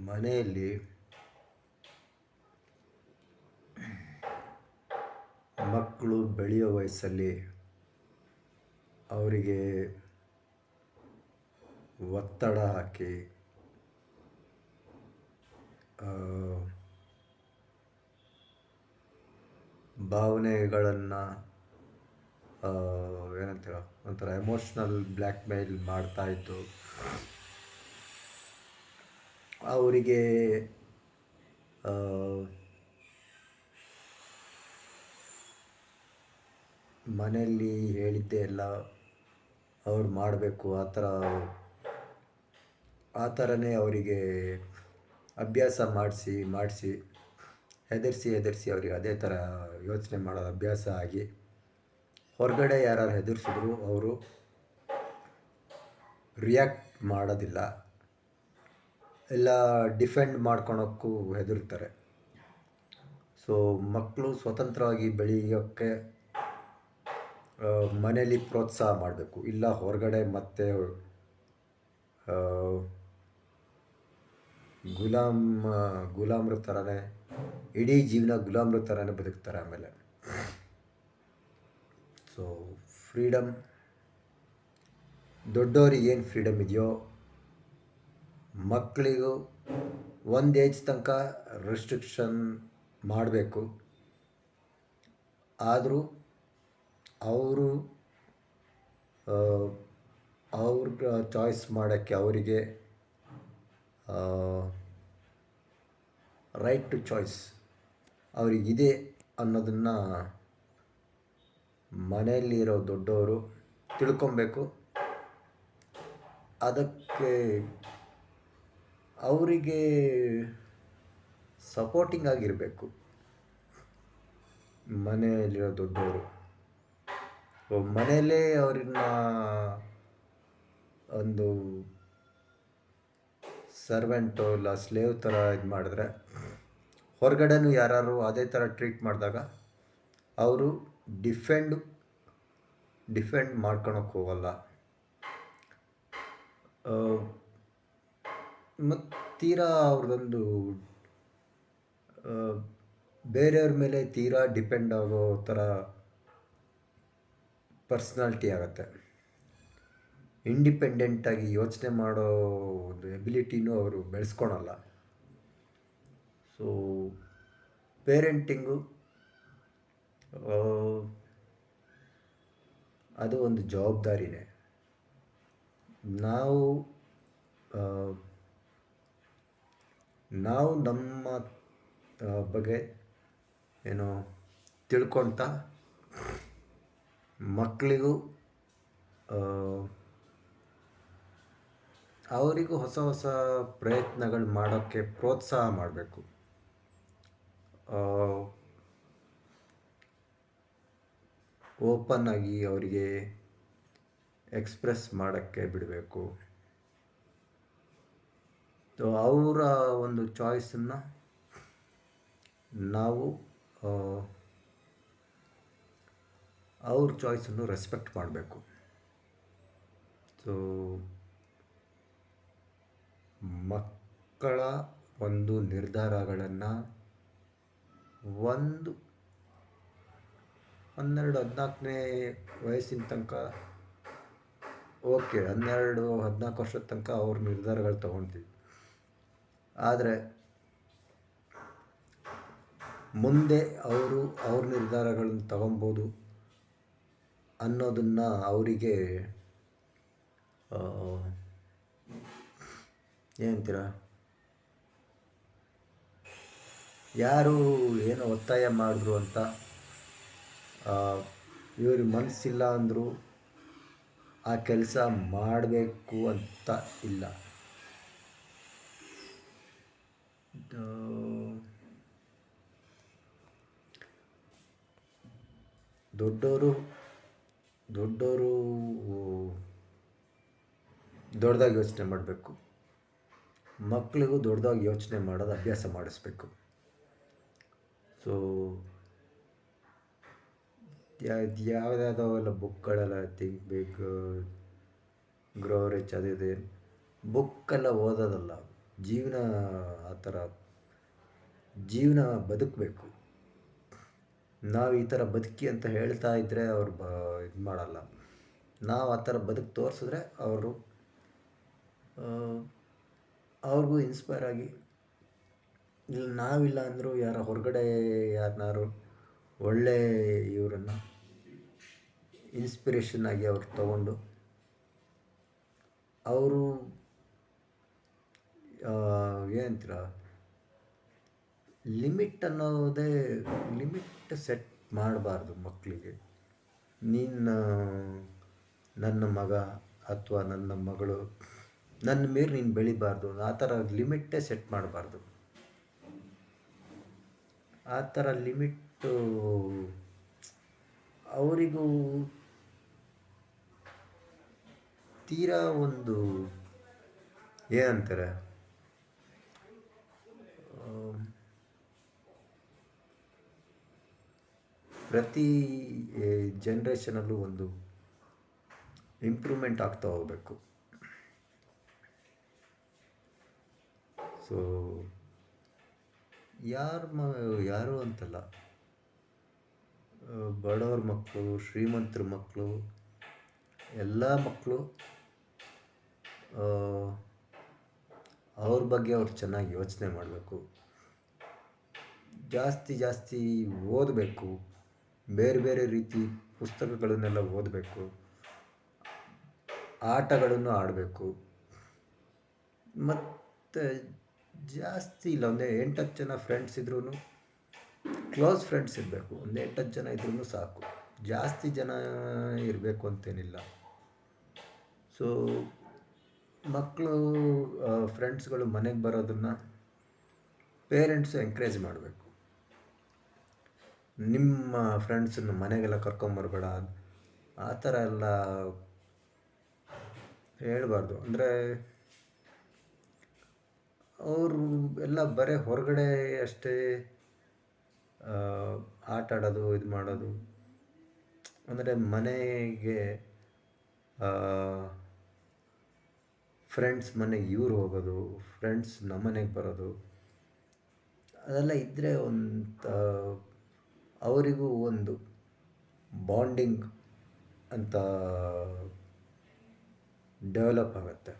ಮನೆಯಲ್ಲಿ ಮಕ್ಕಳು ಬೆಳೆಯೋ ವಯಸ್ಸಲ್ಲಿ ಅವರಿಗೆ ಒತ್ತಡ ಹಾಕಿ ಭಾವನೆಗಳನ್ನು ಏನಂತೀರ ಒಂಥರ ಎಮೋಷ್ನಲ್ ಬ್ಲ್ಯಾಕ್ ಮೇಲ್ ಮಾಡ್ತಾಯಿದ್ದು ಅವರಿಗೆ ಮನೆಯಲ್ಲಿ ಹೇಳಿದ್ದೆ ಎಲ್ಲ ಅವ್ರು ಮಾಡಬೇಕು ಆ ಥರನೇ ಅವರಿಗೆ ಅಭ್ಯಾಸ ಮಾಡಿಸಿ ಹೆದರಿಸಿ ಅವರಿಗೆ ಅದೇ ಥರ ಯೋಚನೆ ಮಾಡೋದು ಅಭ್ಯಾಸ ಆಗಿ ಹೊರಗಡೆ ಯಾರು ಹೆದರಿಸಿದ್ರು ಅವರು ರಿಯಾಕ್ಟ್ ಮಾಡೋದಿಲ್ಲ, ಎಲ್ಲ ಡಿಫೆಂಡ್ ಮಾಡ್ಕೊಳಕ್ಕೂ ಹೆದರ್ತಾರೆ. ಸೊ ಮಕ್ಕಳು ಸ್ವತಂತ್ರವಾಗಿ ಬೆಳೆಯೋಕ್ಕೆ ಮನೇಲಿ ಪ್ರೋತ್ಸಾಹ ಮಾಡಬೇಕು, ಇಲ್ಲ ಹೊರಗಡೆ ಮತ್ತೆ ಗುಲಾಮ್ರ ಥರನೇ ಇಡೀ ಜೀವನ ಗುಲಾಮ್ರ ಥರನೇ ಬದುಕ್ತಾರೆ. ಆಮೇಲೆ ಸೊ ಫ್ರೀಡಮ್, ದೊಡ್ಡವ್ರಿಗೆ ಏನು ಫ್ರೀಡಮ್ ಇದೆಯೋ ಮಕ್ಕಳಿಗೂ ಒಂದು ಏಜ್ ತನಕ ರೆಸ್ಟ್ರಿಕ್ಷನ್ ಮಾಡಬೇಕು. ಆದರೂ ಅವರು ಅವ್ರ ಚಾಯ್ಸ್ ಮಾಡೋಕ್ಕೆ ಅವರಿಗೆ ರೈಟ್ ಟು ಚಾಯ್ಸ್ ಅವರಿಗಿದೆ ಅನ್ನೋದನ್ನು ಮನೆಯಲ್ಲಿರೋ ದೊಡ್ಡವರು ತಿಳ್ಕೊಬೇಕು. ಅದಕ್ಕೆ ಅವರಿಗೆ ಸಪೋರ್ಟಿಂಗ್ ಆಗಿರಬೇಕು ಮನೆಯಲ್ಲಿರೋ ದೊಡ್ಡವರು. ಮನೆಯಲ್ಲೇ ಅವ್ರನ್ನ ಒಂದು ಸರ್ವೆಂಟು ಇಲ್ಲ ಸ್ಲೇವ್ ಥರ ಇದು ಮಾಡಿದ್ರೆ, ಹೊರಗಡೆನೂ ಯಾರು ಅದೇ ಥರ ಟ್ರೀಟ್ ಮಾಡಿದಾಗ ಅವರು ಡಿಫೆಂಡ್ ಮಾಡ್ಕೊಳಕ್ಕೆ ಹೋಗಲ್ಲ. ಮತ್ತು ತೀರಾ ಅವ್ರದ್ದೊಂದು ಬೇರೆಯವ್ರ ಮೇಲೆ ತೀರಾ ಡಿಪೆಂಡ್ ಆಗೋ ಥರ ಪರ್ಸ್ನಾಲಿಟಿ ಆಗುತ್ತೆ. ಇಂಡಿಪೆಂಡೆಂಟಾಗಿ ಯೋಚನೆ ಮಾಡೋ ಒಂದು ಎಬಿಲಿಟಿನೂ ಅವರು ಬೆಳೆಸ್ಕೊಳಲ್ಲ. ಸೊ ಪೇರೆಂಟಿಂಗು ಅದು ಒಂದು ಜವಾಬ್ದಾರಿನೇ. ನಾವು ನಮ್ಮ ಬಗ್ಗೆ ಏನೋ ತಿಳ್ಕೊಳ್ತಾ ಮಕ್ಕಳಿಗೂ ಅವರಿಗೂ ಹೊಸ ಪ್ರಯತ್ನಗಳು ಮಾಡೋಕ್ಕೆ ಪ್ರೋತ್ಸಾಹ ಮಾಡಬೇಕು. ಓಪನ್ ಆಗಿ ಅವರಿಗೆ ಎಕ್ಸ್ಪ್ರೆಸ್ ಮಾಡೋಕ್ಕೆ ಬಿಡಬೇಕು. ಸೊ ಅವರ ಒಂದು ಚಾಯ್ಸನ್ನು ನಾವು ಅವ್ರ ಚಾಯ್ಸನ್ನು ರೆಸ್ಪೆಕ್ಟ್ ಮಾಡಬೇಕು. ಸೊ ಮಕ್ಕಳ ಒಂದು ನಿರ್ಧಾರಗಳನ್ನು 12-14ನೇ ವಯಸ್ಸಿನ ತನಕ ಓಕೆ, 12-14 ವರ್ಷದ ತನಕ ಅವ್ರ ನಿರ್ಧಾರಗಳು ತಗೊಳ್ತೀವಿ. ಆದರೆ ಮುಂದೆ ಅವ್ರ ನಿರ್ಧಾರಗಳನ್ನು ತಗೊಬೋದು ಅನ್ನೋದನ್ನು ಅವರಿಗೆ ಏನಂತೀರ, ಯಾರು ಏನೋ ಒತ್ತಾಯ ಮಾಡಿದ್ರು ಅಂತ ಇವ್ರಿಗೆ ಮನಸ್ಸಿಲ್ಲ ಅಂದರೂ ಆ ಕೆಲಸ ಮಾಡಬೇಕು ಅಂತ ಇಲ್ಲ. ದೊಡ್ಡವರು ದೊಡ್ಡದಾಗಿ ಯೋಚನೆ ಮಾಡಬೇಕು, ಮಕ್ಕಳಿಗೂ ದೊಡ್ಡದಾಗಿ ಯೋಚನೆ ಮಾಡೋದು ಅಭ್ಯಾಸ ಮಾಡಿಸ್ಬೇಕು. ಸೊ ಯಾವುದಾದೋ ಎಲ್ಲ ಬುಕ್ಗಳೆಲ್ಲ ಥಿಂಕ್ ಬಿಗ್ ಗ್ರೋ ರಿಚ್ ಅದಿದೆ, ಬುಕ್ಕೆಲ್ಲ ಓದೋದಲ್ಲ, ಜೀವನ ಆ ಥರ ಜೀವನ ಬದುಕಬೇಕು. ನಾವು ಈ ಥರ ಬದುಕಿ ಅಂತ ಹೇಳ್ತಾ ಇದ್ದರೆ ಅವ್ರು ಇದು ಮಾಡಲ್ಲ. ನಾವು ಆ ಥರ ಬದುಕು ತೋರಿಸಿದ್ರೆ ಅವರು ಅವ್ರಿಗೂ ಇನ್ಸ್ಪೈರ್ ಆಗಿ ಇಲ್ಲ ನಾವಿಲ್ಲ ಅಂದರೂ ಯಾರ ಹೊರಗಡೆ ಯಾರನ್ನಾರು ಒಳ್ಳೆ ಇವರನ್ನು ಇನ್ಸ್ಪಿರೇಷನ್ ಆಗಿ ಅವ್ರು ತಗೊಂಡು ಅವರು ಏನಂತೀರ ಲಿಮಿಟ್ ಅನ್ನೋದೇ ಲಿಮಿಟ್ ಸೆಟ್ ಮಾಡಬಾರ್ದು ಮಕ್ಕಳಿಗೆ. ನೀನು ನನ್ನ ಮಗ ಅಥವಾ ನನ್ನ ಮಗಳು ನನ್ನ ಮೀರಿ ನೀನು ಬೆಳಿಬಾರ್ದು, ಆ ಥರ ಲಿಮಿಟ್ಟೇ ಸೆಟ್ ಮಾಡಬಾರ್ದು. ಆ ಥರ ಲಿಮಿಟ್ಟು ಅವರಿಗೂ ತೀರಾ ಒಂದು ಏನಂತಾರೆ ಪ್ರತಿ ಜನ್ರೇಷನಲ್ಲೂ ಒಂದು ಇಂಪ್ರೂವ್ಮೆಂಟ್ ಆಗ್ತಾ ಹೋಗಬೇಕು. ಸೊ ಯಾರು ಅಂತಲ್ಲ, ಬಡವ್ರ ಮಕ್ಕಳು, ಶ್ರೀಮಂತರ ಮಕ್ಕಳು, ಎಲ್ಲ ಮಕ್ಕಳು ಅವ್ರ ಬಗ್ಗೆ ಅವ್ರು ಚೆನ್ನಾಗಿ ಯೋಚನೆ ಮಾಡಬೇಕು. ಜಾಸ್ತಿ ಓದಬೇಕು, ಬೇರೆ ಬೇರೆ ರೀತಿ ಪುಸ್ತಕಗಳನ್ನೆಲ್ಲ ಓದಬೇಕು, ಆಟಗಳನ್ನು ಆಡಬೇಕು. ಮತ್ತು ಜಾಸ್ತಿ ಇಲ್ಲ, ಒಂದೇ 8-10 ಜನ ಫ್ರೆಂಡ್ಸ್ ಇದ್ರೂ, ಕ್ಲೋಸ್ ಫ್ರೆಂಡ್ಸ್ ಇರಬೇಕು. ಒಂದು 8-10 ಜನ ಇದ್ರೂ ಸಾಕು, ಜಾಸ್ತಿ ಜನ ಇರಬೇಕು ಅಂತೇನಿಲ್ಲ. ಸೊ ಮಕ್ಕಳು ಫ್ರೆಂಡ್ಸ್ಗಳು ಮನೆಗೆ ಬರೋದನ್ನು ಪೇರೆಂಟ್ಸು ಎಂಕರೇಜ್ ಮಾಡಬೇಕು. ನಿಮ್ಮ ಫ್ರೆಂಡ್ಸನ್ನು ಮನೆಗೆಲ್ಲ ಕರ್ಕೊಂಬರ್ಬೇಡ, ಆ ಥರ ಎಲ್ಲ ಹೇಳಬಾರ್ದು. ಅಂದರೆ ಅವರು ಎಲ್ಲ ಬರೀ ಹೊರಗಡೆ ಅಷ್ಟೇ ಆಟ ಆಡೋದು, ಇದು ಮಾಡೋದು. ಅಂದರೆ ಮನೆಗೆ ಫ್ರೆಂಡ್ಸ್ ಮನೆಗೆ ಇವ್ರು ಹೋಗೋದು, ಫ್ರೆಂಡ್ಸ್ ನಮ್ಮ ಮನೆಗೆ ಬರೋದು, ಅದೆಲ್ಲ ಇದ್ದರೆ ಅವರಿಗೂ ಒಂದು ಬಾಂಡಿಂಗ್ ಅಂತ ಡೆವಲಪ್ ಆಗುತ್ತೆ.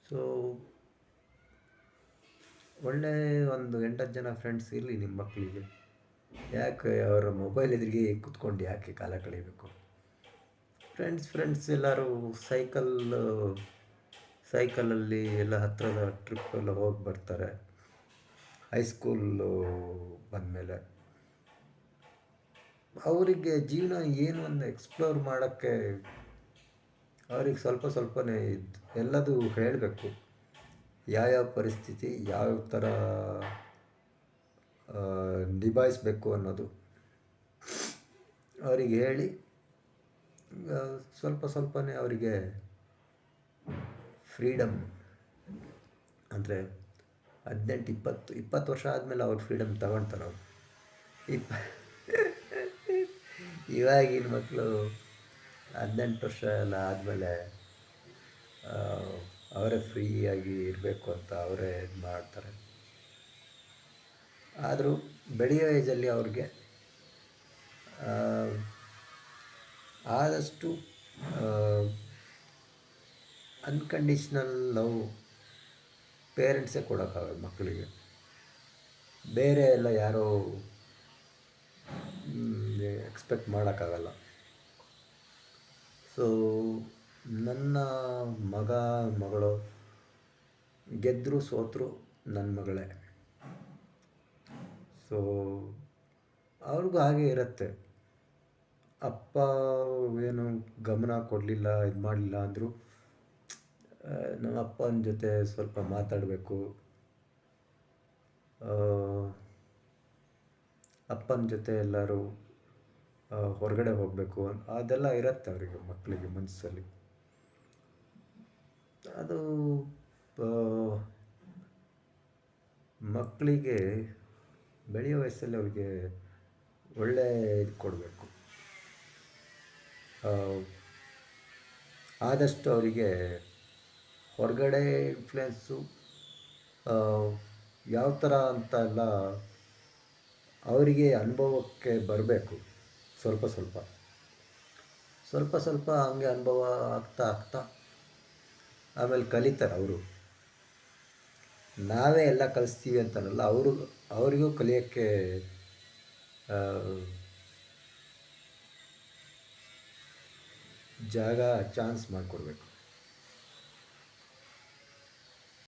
ಸೊ ಒಳ್ಳೆ ಒಂದು 8-10 ಜನ ಫ್ರೆಂಡ್ಸ್ ಇರಲಿ ನಿಮ್ಮ ಮಕ್ಕಳಿಗೆ. ಯಾಕೆ ಅವರ ಮೊಬೈಲ್ ಎದುರಿಗೆ ಕೂತ್ಕೊಂಡು ಯಾಕೆ ಕಾಲ ಕಳೀಬೇಕು? ಫ್ರೆಂಡ್ಸ್ ಎಲ್ಲರೂ ಸೈಕಲಲ್ಲಿ ಎಲ್ಲ ಹತ್ತಿರದ ಟ್ರಿಪ್ ಎಲ್ಲ ಹೋಗಿ ಬರ್ತಾರೆ. ಹೈಸ್ಕೂಲು ಬಂದಮೇಲೆ ಅವರಿಗೆ ಜೀವನ ಏನು ಒಂದು ಎಕ್ಸ್ಪ್ಲೋರ್ ಮಾಡೋಕ್ಕೆ ಅವ್ರಿಗೆ ಸ್ವಲ್ಪನೇ ಎಲ್ಲದೂ ಹೇಳಬೇಕು. ಯಾವ್ಯಾವ ಪರಿಸ್ಥಿತಿ ಯಾವ ಥರ ನಿಭಾಯಿಸಬೇಕು ಅನ್ನೋದು ಅವರಿಗೆ ಹೇಳಿ ಸ್ವಲ್ಪನೇ ಅವರಿಗೆ ಫ್ರೀಡಮ್, ಅಂದರೆ 18-20 ವರ್ಷ ಆದಮೇಲೆ ಅವ್ರು ಫ್ರೀಡಮ್ ತಗೊಳ್ತಾರೆ. ಅವರು ಇವಾಗಿನ ಮಕ್ಕಳು 18 ವರ್ಷ ಎಲ್ಲ ಆದಮೇಲೆ ಅವರೇ ಫ್ರೀಯಾಗಿ ಇರಬೇಕು ಅಂತ ಅವರೇ ಇದು ಮಾಡ್ತಾರೆ. ಆದರೂ ಬೆಳೆಯೋ ಏಜಲ್ಲಿ ಅವ್ರಿಗೆ ಆದಷ್ಟು ಅನ್ಕಂಡೀಷ್ನಲ್ ಲವ್ ಪೇರೆಂಟ್ಸೇ ಕೊಡೋಕ್ಕಾಗಲ್ಲ ಮಕ್ಕಳಿಗೆ. ಬೇರೆ ಎಲ್ಲ ಯಾರೋ ಎಕ್ಸ್ಪೆಕ್ಟ್ ಮಾಡೋಕ್ಕಾಗಲ್ಲ. ಸೊ ನನ್ನ ಮಗಳು ಗೆದ್ದರೂ ಸೋತರೂ ನನ್ನ ಮಗಳೇ. ಸೊ ಅವ್ರಿಗೂ ಹಾಗೆ ಇರುತ್ತೆ. ಅಪ್ಪ ಏನು ಗಮನ ಕೊಡಲಿಲ್ಲ, ಇದು ಮಾಡಲಿಲ್ಲ ಅಂದರೂ ನಮ್ಮ ಅಪ್ಪನ ಜೊತೆ ಸ್ವಲ್ಪ ಮಾತಾಡಬೇಕು, ಅಪ್ಪನ ಜೊತೆ ಎಲ್ಲರೂ ಹೊರಗಡೆ ಹೋಗಬೇಕು, ಅದೆಲ್ಲ ಇರುತ್ತೆ ಅವರಿಗೆ, ಮಕ್ಕಳಿಗೆ ಮನಸ್ಸಲ್ಲಿ. ಅದು ಮಕ್ಕಳಿಗೆ ಬೆಳೆಯೋ ವಯಸ್ಸಲ್ಲಿ ಅವ್ರಿಗೆ ಒಳ್ಳೆ ಇದು ಕೊಡಬೇಕು. ಆದಷ್ಟು ಅವರಿಗೆ ಹೊರಗಡೆ ಇನ್ಫ್ಲುಯೆನ್ಸು ಯಾವ ಥರ ಅಂತ ಎಲ್ಲ ಅವರಿಗೆ ಅನುಭವಕ್ಕೆ ಬರಬೇಕು. ಸ್ವಲ್ಪ ಸ್ವಲ್ಪ ಸ್ವಲ್ಪ ಸ್ವಲ್ಪ ಹಂಗೆ ಅನುಭವ ಆಗ್ತಾ ಆಗ್ತಾ ಆಮೇಲೆ ಕಲಿತಾರೆ ಅವರು. ನಾವೇ ಎಲ್ಲ ಕಲಿಸ್ತೀವಿ ಅಂತಾರಲ್ಲ, ಅವರಿಗೂ ಕಲಿಯೋಕ್ಕೆ ಜಾಗ ಚಾನ್ಸ್ ಮಾಡಿಕೊಡ್ಬೇಕು.